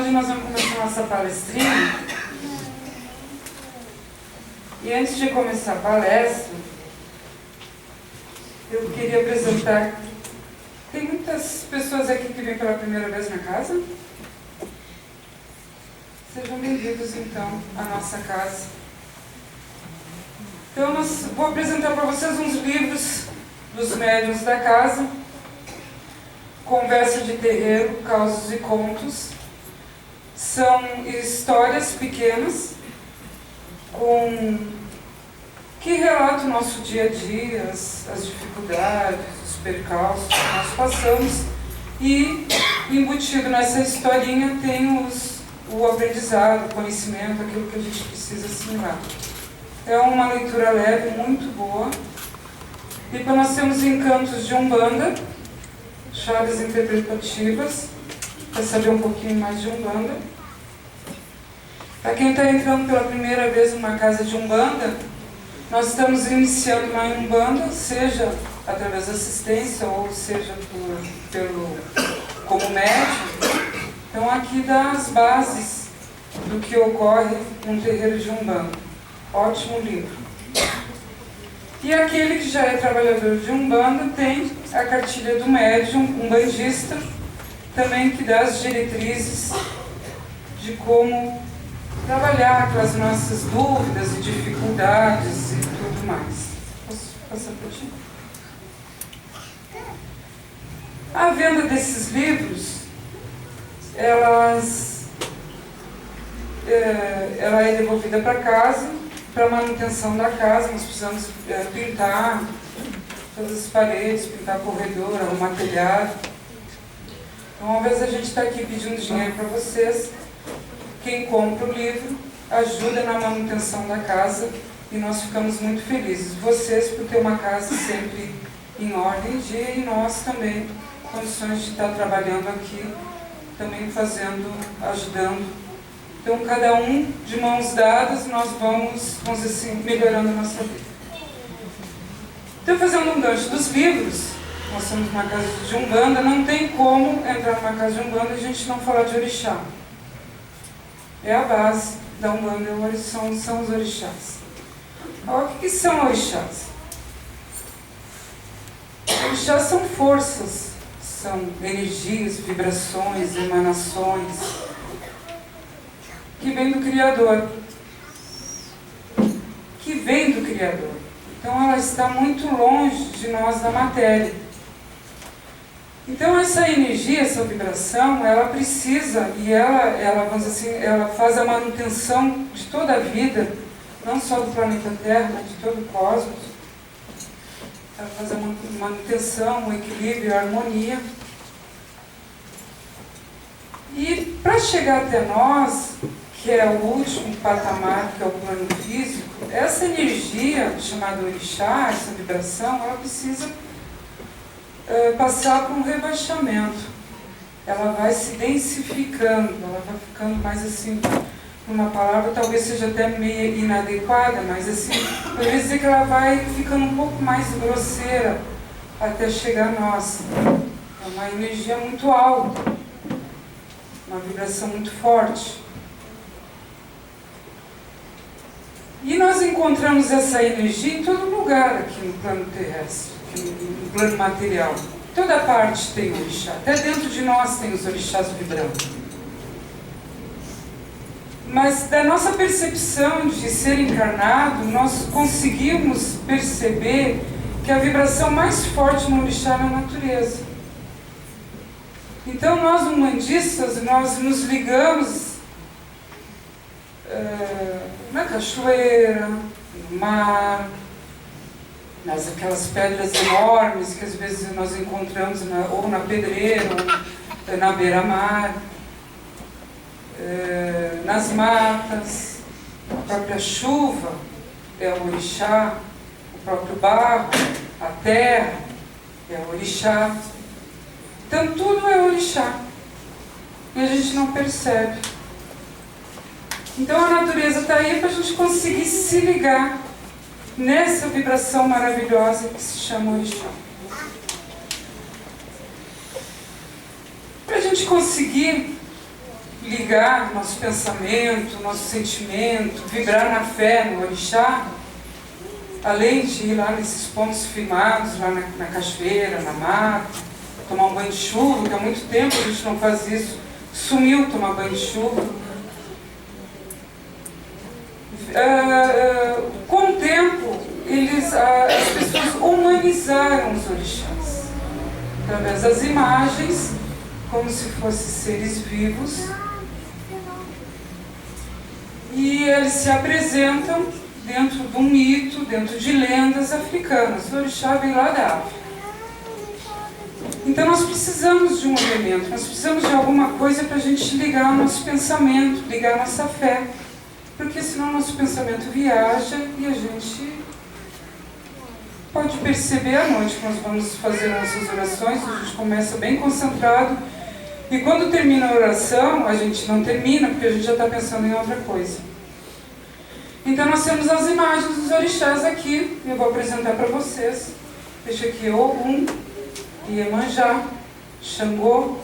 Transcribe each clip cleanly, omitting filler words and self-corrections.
Hoje nós vamos começar a nossa palestrinha. E antes de começar a palestra, eu queria apresentar... Tem muitas pessoas aqui que vêm pela primeira vez na casa. Sejam bem-vindos, então, à nossa casa. Então, vou apresentar para vocês uns livros dos médiuns da casa. Conversa de terreiro, causos e contos. São histórias pequenas que relatam o nosso dia a dia, as dificuldades, os percalços que nós passamos. E embutido nessa historinha tem o aprendizado, o conhecimento, aquilo que a gente precisa assimilar. É uma leitura leve, muito boa. E nós temos encantos de Umbanda, chaves interpretativas, para saber um pouquinho mais de Umbanda. Para quem está entrando pela primeira vez numa casa de Umbanda, nós estamos iniciando uma Umbanda, seja através da assistência ou seja como médium. Então aqui dá as bases do que ocorre num terreiro de Umbanda. Ótimo livro. E aquele que já é trabalhador de Umbanda tem a cartilha do médium, umbandista, também que dá as diretrizes de como trabalhar com as nossas dúvidas e dificuldades e tudo mais. Posso passar para ti? A venda desses livros, ela é devolvida para casa, para manutenção da casa. Nós precisamos pintar todas as paredes, pintar corredor, arrumar telhado. Então, ao invés de a gente estar aqui pedindo dinheiro para vocês, quem compra o livro ajuda na manutenção da casa e nós ficamos muito felizes. Vocês por ter uma casa sempre em ordem em dia e nós também, condições de estar trabalhando aqui, também ajudando. Então, cada um de mãos dadas, nós vamos dizer assim, melhorando a nossa vida. Então, fazendo um gancho dos livros, nós somos uma casa de Umbanda, não tem como entrar numa casa de Umbanda e a gente não falar de orixá. É a base da Umbanda, são os orixás. O que são orixás? Orixás são forças, são energias, vibrações, emanações, que vem do Criador. Então ela está muito longe de nós da matéria. Então essa energia, essa vibração, ela precisa, e ela, vamos dizer assim, ela faz a manutenção de toda a vida, não só do planeta Terra, mas de todo o cosmos. Ela faz a manutenção, o equilíbrio, a harmonia. E para chegar até nós, que é o último patamar, que é o plano físico, essa energia chamada orixá, essa vibração, ela precisa passar por um rebaixamento. Ela vai se densificando, ela vai ficando mais assim, uma palavra talvez seja até meio inadequada, mas assim, poderia dizer que ela vai ficando um pouco mais grosseira até chegar a nós. É uma energia muito alta, uma vibração muito forte. E nós encontramos essa energia em todo lugar aqui no plano terrestre, no plano material. Toda parte tem orixá, até dentro de nós tem os orixás vibrando. Mas da nossa percepção de ser encarnado, nós conseguimos perceber que a vibração mais forte no orixá é na natureza. Então nós, umbandistas, nós nos ligamos na cachoeira, no mar, aquelas pedras enormes que às vezes nós encontramos ou na pedreira, ou na beira-mar, nas matas. A própria chuva é o orixá, o próprio barro, a terra é o orixá. Então tudo é orixá e a gente não percebe. Então a natureza está aí para a gente conseguir se ligar nessa vibração maravilhosa que se chama orixá. Para a gente conseguir ligar nosso pensamento, nosso sentimento, vibrar na fé, no orixá, além de ir lá nesses pontos firmados, lá na cachoeira, na mata, tomar um banho de chuva, que há muito tempo a gente não faz isso, sumiu tomar banho de chuva. Com o tempo, as pessoas humanizaram os orixás, através das imagens, como se fossem seres vivos, e eles se apresentam dentro de um mito, dentro de lendas africanas. O orixá vem lá da África. Então nós precisamos de um elemento, nós precisamos de alguma coisa para a gente ligar o nosso pensamento, ligar a nossa fé, porque senão nosso pensamento viaja e a gente pode perceber à noite que nós vamos fazer nossas orações, a gente começa bem concentrado, e quando termina a oração, a gente não termina, porque a gente já está pensando em outra coisa. Então nós temos as imagens dos orixás aqui, eu vou apresentar para vocês. Deixa aqui Ogum, Iemanjá, Xangô,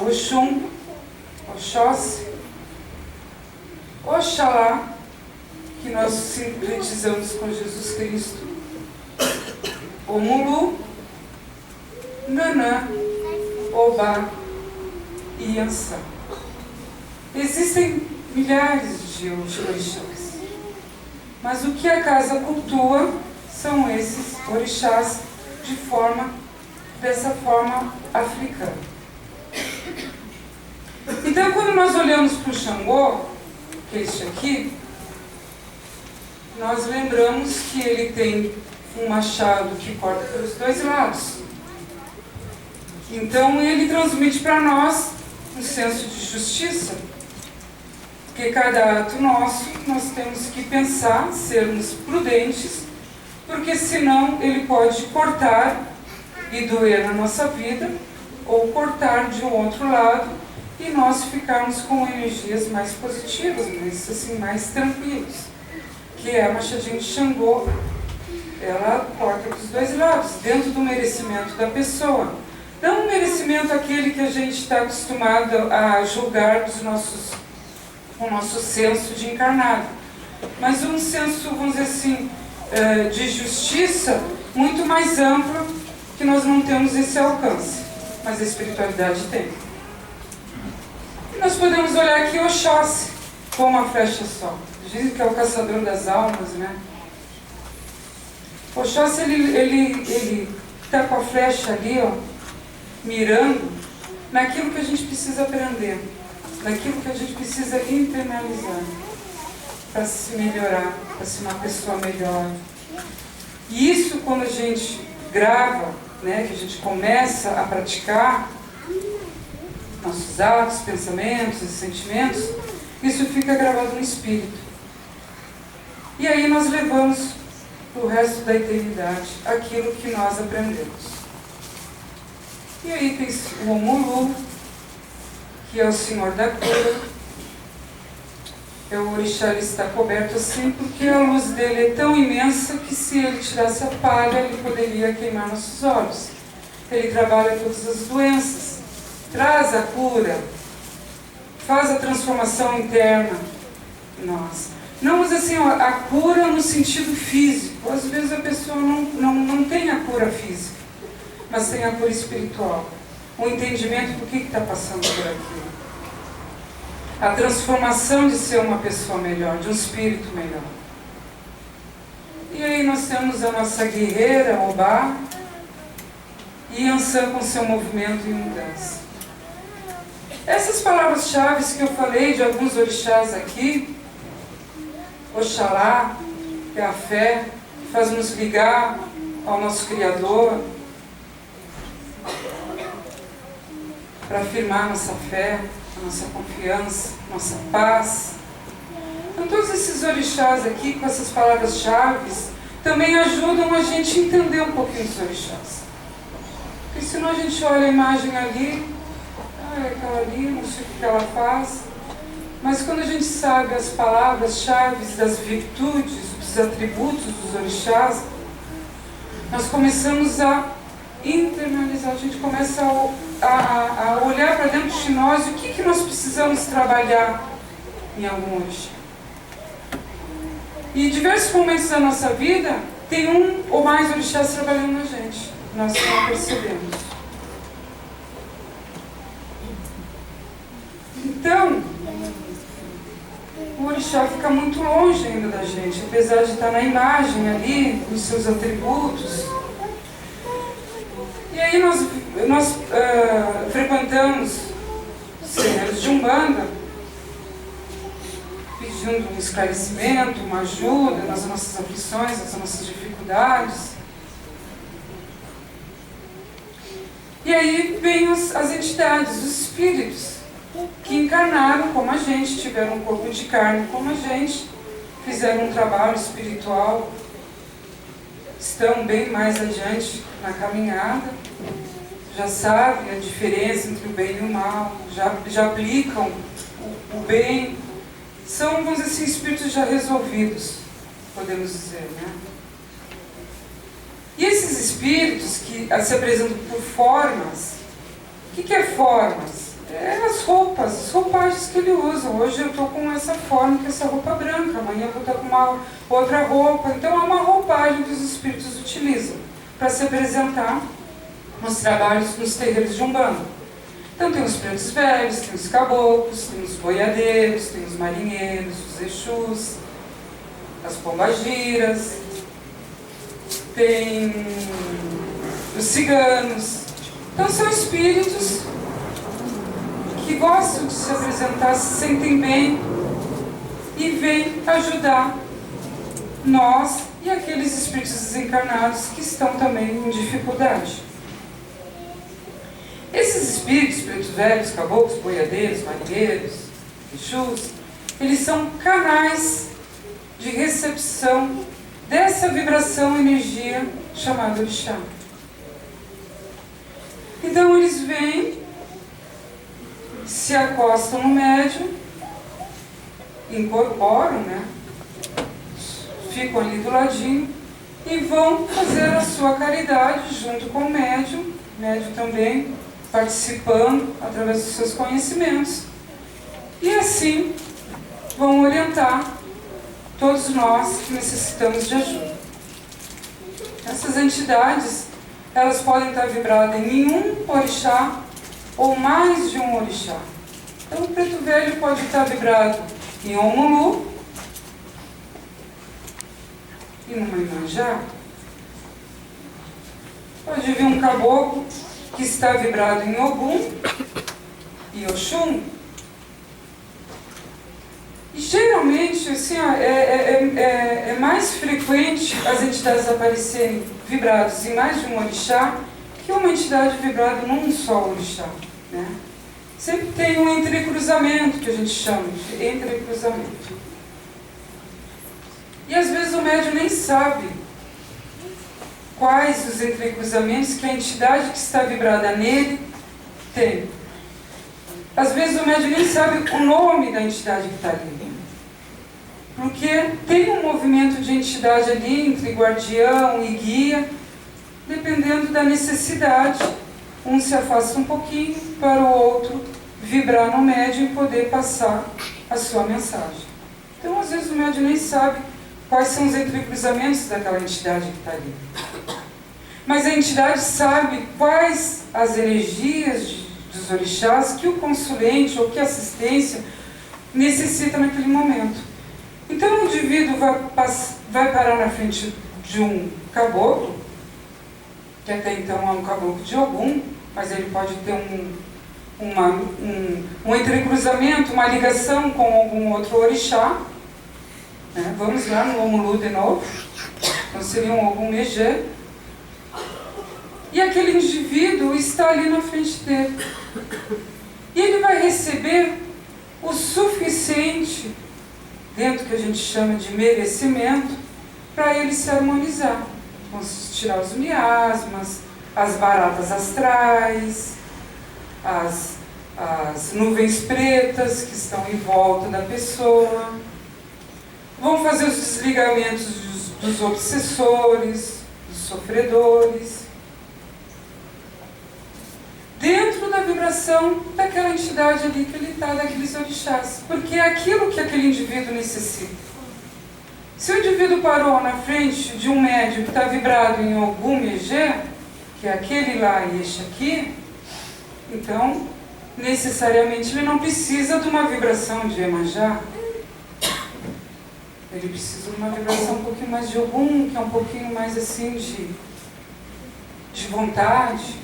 Oxum, Oxóssi, Oxalá, que nós sincretizamos com Jesus Cristo, Omulu, Nanã, Obá e Iansã. Existem milhares de orixás, mas o que a casa cultua são esses orixás dessa forma africana. Então, quando nós olhamos para o Xangô, que é este aqui, nós lembramos que ele tem um machado que corta pelos dois lados. Então ele transmite para nós um senso de justiça, porque cada ato nosso nós temos que pensar, sermos prudentes, porque senão ele pode cortar e doer na nossa vida, ou cortar de um outro lado e nós ficarmos com energias mais positivas, mas assim, mais tranquilos, que é a machadinha de Xangô. Ela corta dos dois lados, dentro do merecimento da pessoa. Não um merecimento aquele que a gente está acostumado a julgar com o nosso senso de encarnado, mas um senso, vamos dizer assim, de justiça muito mais amplo, que nós não temos esse alcance, mas a espiritualidade tem. E nós podemos olhar aqui Oxóssi, com uma flecha só. Dizem que é o caçador das almas, né? Oxóssi, ele está com a flecha ali, ó, mirando naquilo que a gente precisa aprender, naquilo que a gente precisa internalizar, para se melhorar, para ser uma pessoa melhor. E isso, quando a gente grava, né, que a gente começa a praticar nossos atos, pensamentos e sentimentos, isso fica gravado no espírito. E aí nós levamos o resto da eternidade aquilo que nós aprendemos. E aí tem o Omulu, que é o Senhor da cura. O orixá está coberto assim porque a luz dele é tão imensa que se ele tirasse a palha, ele poderia queimar nossos olhos. Ele trabalha todas as doenças, traz a cura, faz a transformação interna em nós. Não, mas assim, a cura no sentido físico. Às vezes a pessoa não tem a cura física, mas tem a cura espiritual. O entendimento do que está passando por aquilo. A transformação de ser uma pessoa melhor, de um espírito melhor. E aí nós temos a nossa guerreira, Obá, e Iansã com seu movimento e mudança. Essas palavras-chave que eu falei de alguns orixás aqui, Oxalá, que é a fé, que faz nos ligar ao nosso Criador, para afirmar nossa fé, a nossa confiança, nossa paz. Então todos esses orixás aqui, com essas palavras-chave, também ajudam a gente a entender um pouquinho dos orixás. Porque senão a gente olha a imagem ali, é aquela ali, não sei o que ela faz. Mas quando a gente sabe as palavras-chave das virtudes, dos atributos dos orixás, nós começamos a internalizar, a gente começa a olhar para dentro de nós e o que nós precisamos trabalhar em algum orixá. E em diversos momentos da nossa vida, tem um ou mais orixás trabalhando na gente. Nós não percebemos. Então, o orixá fica muito longe ainda da gente, apesar de estar na imagem ali, nos seus atributos. E aí nós frequentamos terreiros de Umbanda, pedindo um esclarecimento, uma ajuda nas nossas aflições, nas nossas dificuldades. E aí vêm as entidades, os espíritos, que encarnaram como a gente, tiveram um corpo de carne como a gente, fizeram um trabalho espiritual, estão bem mais adiante na caminhada, já sabem a diferença entre o bem e o mal, já aplicam o bem. São, vamos dizer assim, espíritos já resolvidos, podemos dizer, né? E esses espíritos que se apresentam por formas, o que é formas? É as roupas, as roupagens que ele usa. Hoje eu estou com essa forma, com essa roupa branca, amanhã eu vou estar com uma outra roupa. Então é uma roupagem que os espíritos utilizam para se apresentar nos trabalhos, nos terreiros de Umbanda. Então tem os pretos velhos, tem os caboclos, tem os boiadeiros, tem os marinheiros, os exus, as pombagiras, tem os ciganos. Então são espíritos que gostam de se apresentar, se sentem bem e vêm ajudar nós e aqueles espíritos desencarnados que estão também em dificuldade. Esses espíritos, pretos velhos, caboclos, boiadeiros, marinheiros, exus, eles são canais de recepção dessa vibração, energia chamada orixá. Então eles vêm, se acostam no médium, incorporam, né? Ficam ali do ladinho e vão fazer a sua caridade junto com o médium também participando através dos seus conhecimentos. E assim vão orientar todos nós que necessitamos de ajuda. Essas entidades, elas podem estar vibradas em um orixá ou mais de um orixá. Então o preto velho pode estar vibrado em Omulu e numa Imanjá. Pode vir um caboclo que está vibrado em Ogum e Oxum. E geralmente assim, é mais frequente as entidades aparecerem vibradas em mais de um orixá que uma entidade vibrada num só orixá, né? Sempre tem um entrecruzamento, que a gente chama de entrecruzamento. E às vezes o médium nem sabe quais os entrecruzamentos que a entidade que está vibrada nele tem. Às vezes o médium nem sabe o nome da entidade que está ali. Porque tem um movimento de entidade ali entre guardião e guia, dependendo da necessidade. Um se afasta um pouquinho para o outro vibrar no médium e poder passar a sua mensagem. Então, às vezes, o médium nem sabe quais são os entrecruzamentos daquela entidade que está ali. Mas a entidade sabe quais as energias dos orixás que o consulente ou que a assistência necessita naquele momento. Então, o indivíduo vai parar na frente de um caboclo, que até então é um caboclo de Ogum, mas ele pode ter um entrecruzamento, uma ligação com algum outro orixá. Né? Vamos lá no Omulu de novo. Então seria um Ogum Megê. E aquele indivíduo está ali na frente dele. E ele vai receber o suficiente, dentro que a gente chama de merecimento, para ele se harmonizar. Vamos tirar os miasmas, as baratas astrais, as nuvens pretas que estão em volta da pessoa. Vão fazer os desligamentos dos obsessores, dos sofredores. Dentro da vibração daquela entidade ali que ele está, daqueles orixás. Porque é aquilo que aquele indivíduo necessita. Se o indivíduo parou na frente de um médium que está vibrado em Ogum Egê, que é aquele lá e este aqui, então, necessariamente ele não precisa de uma vibração de Iemanjá. Ele precisa de uma vibração um pouquinho mais de Ogum, que é um pouquinho mais assim de vontade,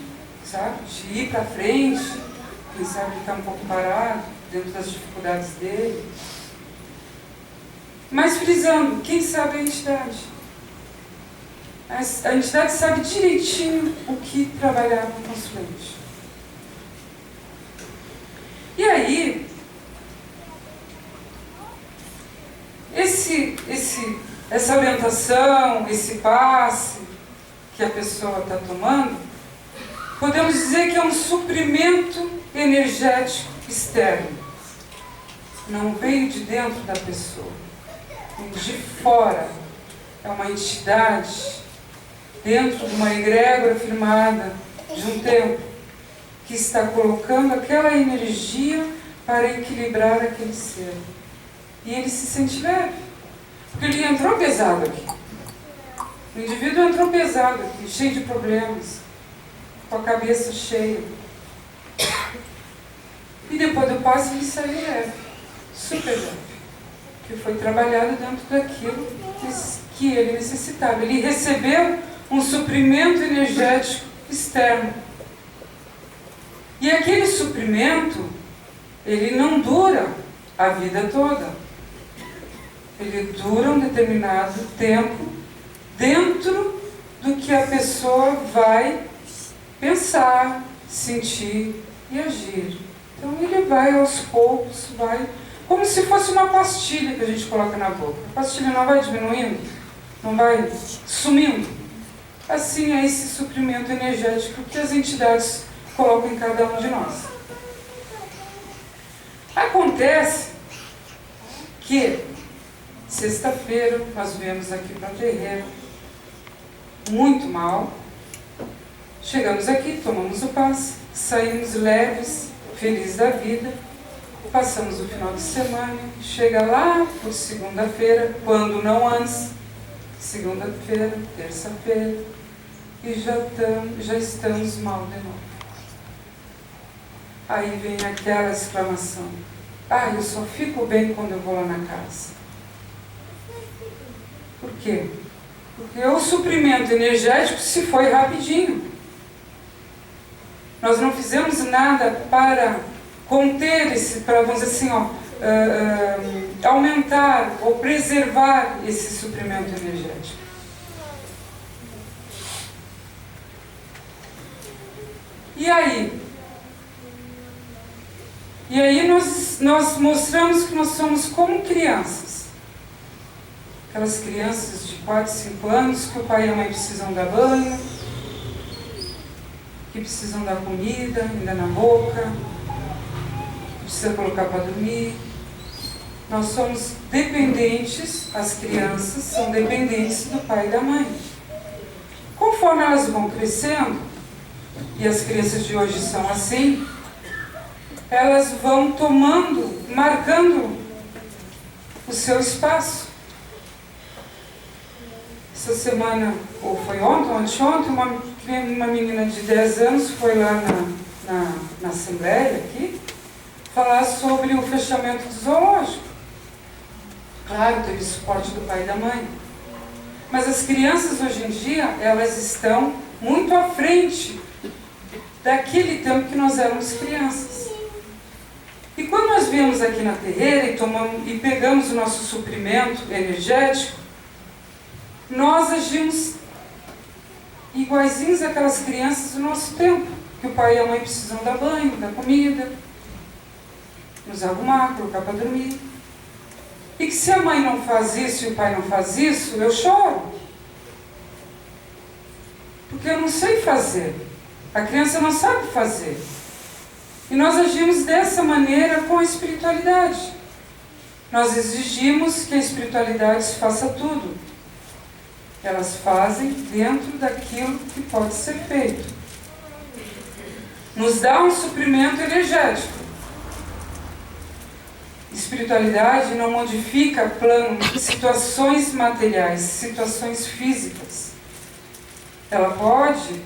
sabe? De ir para frente, quem sabe ficar um pouco parado dentro das dificuldades dele. Mas frisando, quem sabe a entidade? A entidade sabe direitinho o que trabalhar com o consulente. E aí, essa orientação, esse passe que a pessoa está tomando, podemos dizer que é um suprimento energético externo. Não veio de dentro da pessoa, veio de fora. É uma entidade dentro de uma egrégora firmada de um templo que está colocando aquela energia para equilibrar aquele ser. E ele se sente leve, porque ele entrou pesado aqui. O indivíduo entrou pesado aqui, cheio de problemas, com a cabeça cheia. E depois do passe ele saiu leve, super leve, que foi trabalhado dentro daquilo que ele necessitava. Ele recebeu um suprimento energético externo. E aquele suprimento, ele não dura a vida toda. Ele dura um determinado tempo dentro do que a pessoa vai pensar, sentir e agir. Então ele vai aos poucos, vai como se fosse uma pastilha que a gente coloca na boca. A pastilha não vai diminuindo, não vai sumindo. Assim é esse suprimento energético que as entidades colocam em cada um de nós. Acontece que sexta-feira nós viemos aqui para o terreiro muito mal. Chegamos aqui, tomamos o passe, saímos leves, felizes da vida, passamos o final de semana, chega lá por segunda-feira, quando não antes, segunda-feira, terça-feira, e já estamos mal de novo. Aí vem aquela exclamação: ah, eu só fico bem quando eu vou lá na casa. Por quê? Porque o suprimento energético se foi rapidinho. Nós não fizemos nada para conter para, vamos dizer assim, aumentar ou preservar esse suprimento energético. E aí nós mostramos que nós somos como crianças. Aquelas crianças de 4, 5 anos que o pai e a mãe precisam dar banho, que precisam dar comida, ainda na boca, que precisa colocar para dormir. Nós somos dependentes, as crianças são dependentes do pai e da mãe. Conforme elas vão crescendo, e as crianças de hoje são assim, elas vão marcando o seu espaço. Essa semana, ou foi anteontem, uma menina de 10 anos foi lá na Assembleia aqui, falar sobre o fechamento do zoológico. Claro, teve suporte do pai e da mãe. Mas as crianças hoje em dia, elas estão muito à frente daquele tempo que nós éramos crianças. E quando nós viemos aqui na terreira e pegamos o nosso suprimento energético, nós agimos iguaizinhos àquelas crianças do nosso tempo, que o pai e a mãe precisam dar banho, dar comida, nos arrumar, colocar para dormir. E que se a mãe não faz isso e o pai não faz isso, eu choro. Porque eu não sei fazer. A criança não sabe fazer. E nós agimos dessa maneira com a espiritualidade. Nós exigimos que a espiritualidade faça tudo. Elas fazem dentro daquilo que pode ser feito. nos dá um suprimento energético. Espiritualidade não modifica situações materiais, situações físicas. Ela pode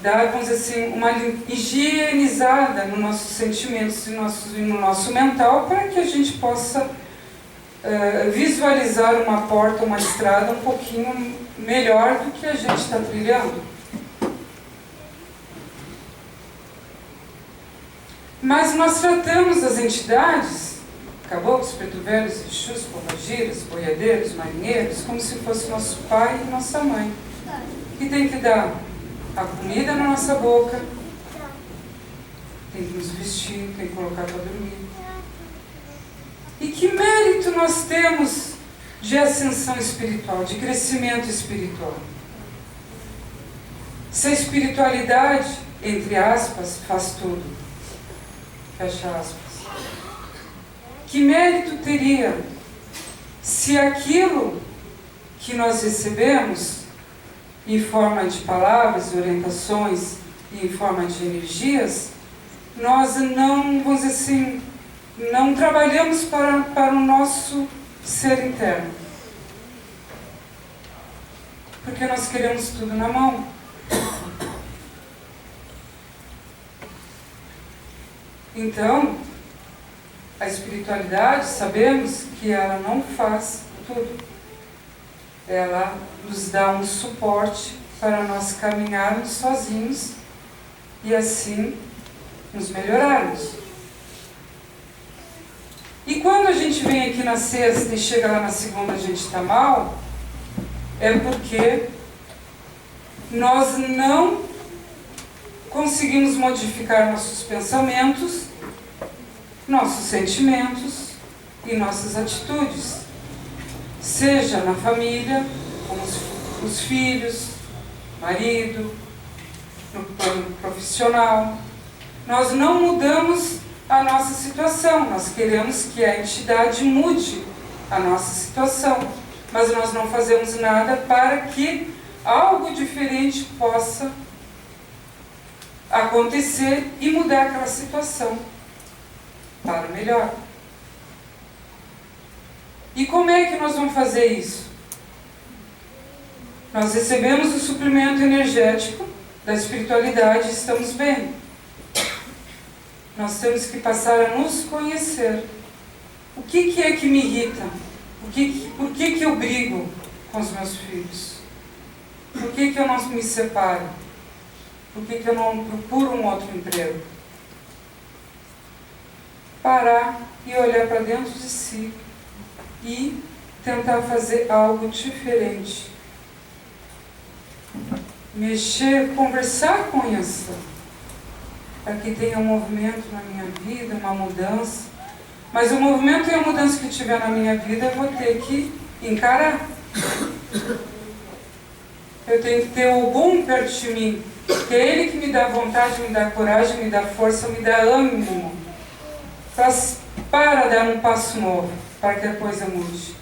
dar, vamos dizer assim, uma higienizada nos nossos sentimentos e no nosso mental, para que a gente possa visualizar uma porta, uma estrada um pouquinho melhor do que a gente está trilhando. Mas nós tratamos as entidades, caboclos, preto velhos, exus, pombagiras, boiadeiros, marinheiros, como se fosse nosso pai e nossa mãe, que tem que dar a comida na nossa boca, tem que nos vestir, tem que colocar para dormir. E que mérito nós temos de ascensão espiritual, de crescimento espiritual? Se a espiritualidade, entre aspas, faz tudo, fecha aspas, que mérito teria se aquilo que nós recebemos em forma de palavras, orientações e em forma de energias, nós não, vamos dizer assim, não trabalhamos para o nosso ser interno? Porque nós queremos tudo na mão. Então, a espiritualidade, sabemos que ela não faz tudo. Ela nos dá um suporte para nós caminharmos sozinhos e assim nos melhorarmos. E quando a gente vem aqui na sexta e chega lá na segunda a gente está mal, é porque nós não conseguimos modificar nossos pensamentos, nossos sentimentos e nossas atitudes, seja na família, com os filhos, marido, no plano profissional. Nós não mudamos a nossa situação, nós queremos que a entidade mude a nossa situação, mas nós não fazemos nada para que algo diferente possa acontecer e mudar aquela situação para melhor. E como é que nós vamos fazer isso? Nós recebemos o suplemento energético da espiritualidade e estamos bem. Nós temos que passar a nos conhecer. O que é que me irrita? Por que eu brigo com os meus filhos? Por que eu não me separo? Por que eu não procuro um outro emprego? Parar e olhar para dentro de si e tentar fazer algo diferente. Mexer, conversar com isso, para que tenha um movimento na minha vida, uma mudança. Mas o movimento e a mudança que tiver na minha vida, eu vou ter que encarar. Eu tenho que ter o bom perto de mim, que é ele que me dá vontade, me dá coragem, me dá força, me dá ânimo para dar um passo novo, para que a coisa mude.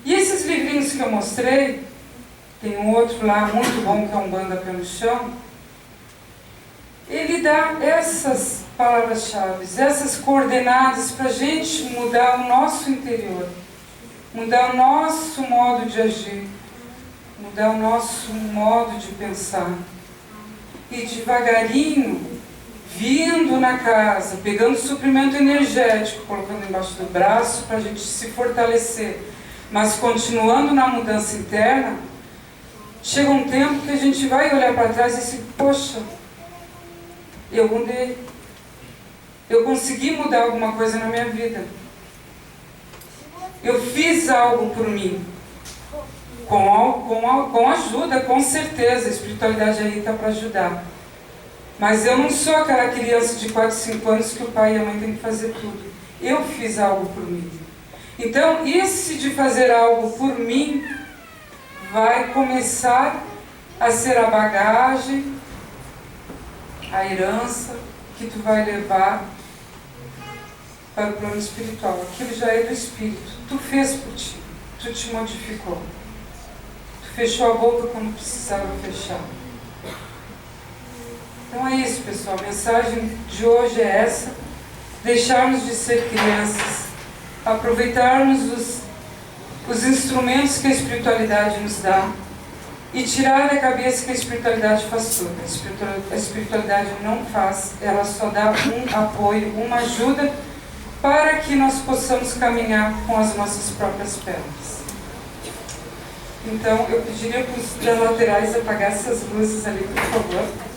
E esses livrinhos que eu mostrei, tem um outro lá muito bom, que é um Banda Pé no Chão, ele dá essas palavras-chave, essas coordenadas para a gente mudar o nosso interior, mudar o nosso modo de agir, mudar o nosso modo de pensar. E devagarinho, vindo na casa, pegando suprimento energético, colocando embaixo do braço para a gente se fortalecer, mas continuando na mudança interna, chega um tempo que a gente vai olhar para trás e dizer, poxa, eu mudei. Eu consegui mudar alguma coisa na minha vida. Eu fiz algo por mim. Com ajuda, com certeza. A espiritualidade aí está para ajudar. Mas eu não sou aquela criança de 4, 5 anos que o pai e a mãe têm que fazer tudo. Eu fiz algo por mim. Então, esse de fazer algo por mim vai começar a ser a bagagem, a herança que tu vai levar para o plano espiritual. Aquilo já é do espírito. Tu fez por ti, tu te modificou. Tu fechou a boca quando precisava fechar. Então é isso, pessoal. A mensagem de hoje é essa: deixarmos de ser crianças, aproveitarmos os instrumentos que a espiritualidade nos dá e tirar da cabeça que a espiritualidade faz tudo. A espiritualidade não faz, ela só dá um apoio, uma ajuda para que nós possamos caminhar com as nossas próprias pernas. Então eu pediria para os laterais apagar essas luzes ali, por favor.